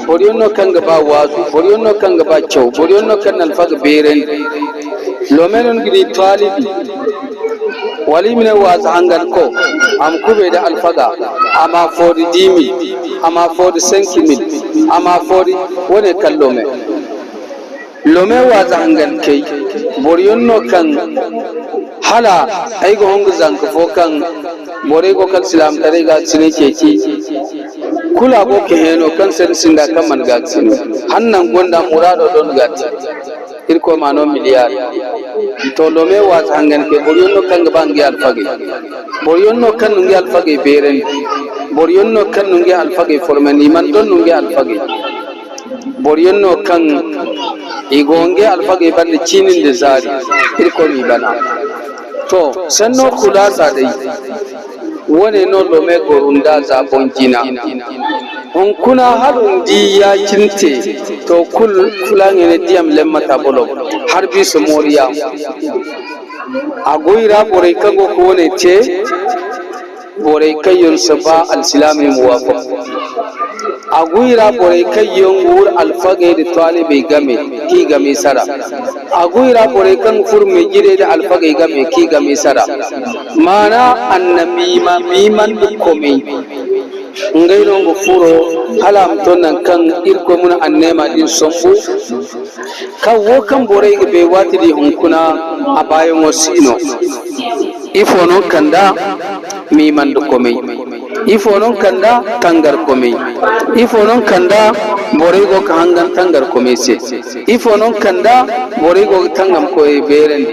borionno kanga ba wazu borionno kanga ba chow borionno kan alfaga beren lomenon gidi talibi wali mine waz hangal ko am kube da alfaga ama fodi dimi ama fodi 5000 ama fodi wone kallome lome waz hangal kai borionno kan hala ay go hongu zank fo kan bore go kan islam tare ga sine keki kula go ke heno kan sen sinda kan man ga sine hannan gonda murado don gati irko mano miliyar to lome was hangan ke borionno kan ga bangi alfage borionno kan ngi alfage beren borionno kan ngi alfage formani man don ngi alfage borionno kan igonge alfage bande chinin de zari irko mi bana to sanno khulasa dai wone no lome gorunda za bonkina on kuna harun di ya kinte to kulange ne diam lemma tabolo harbi somoriya agoira bore kago ko ne ce bore kayyun saba al-islami muwafaq aguira bore kayyon wur alfage da talibi game ki game sara aguira bore kan furmi gire da alfage game ki game sara mana annami ma miman komai ngai no go furo halam to nan kan irko mun annema din sombu kawo kan bore be wati di hunkuna abayon wasino ifono kanda miman komai ifonon kanda tangar komai ifonon kanda borego ka hangan tangar komai se ifonon kanda borego tangam ko e beren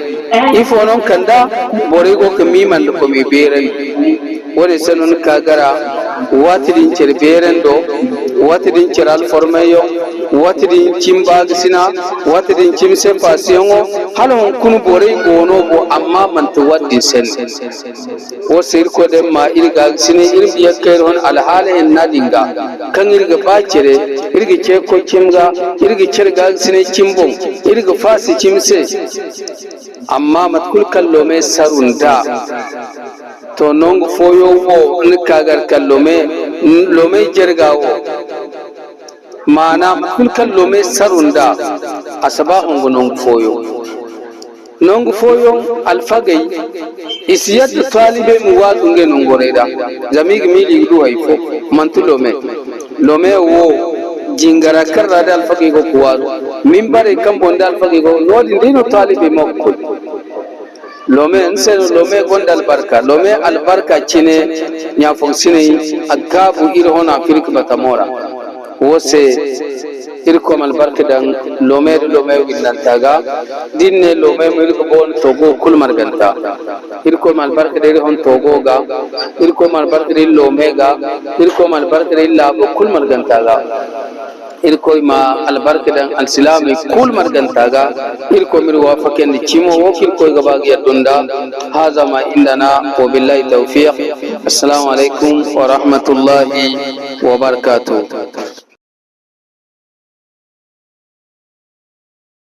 ifonon kanda borego ka miman komai beren wore sanon kagara watidin cer beren do watidin cer al formayo watidin cimbag sina watidin cimse pasiyongo halon kun bore gono bo amma man to wadin sen wo sir ko dem ma irga sine irbi yakkay hon al hala en nadinga kan irga bacere irga ce ko cimga irga cerga sine cimbom irga fasi cimse amma matkul kallo me sarunda to nong foyo wo nikagar kallome lome jergawo mana kul kallome sarunda asabahun gunong foyo nong foyo alfagay isiyat talibe muwadunge nongoreda zamig mili du hayfo mantulome lome wo jingara karra da alfagay go kuwado minbare kambonda alfagay go nodi dino talibe mokul lome nseno lome gondal barka lome albarka chine nya fonksine agabu irhona firk batamora wose irko mal barka dan lome winnan taga dinne lome mirko bon togo kul marganta irko mal barka de hon togo ga irko mal barka de lome ga irko mal barka de labo kul marganta ga irko ma albarka dan al-islami kul margantaga irko mir wafaken chimo wokil ko gaba ya dunda haza ma indana wa billahi tawfiq assalamu alaikum wa rahmatullahi wa barakatuh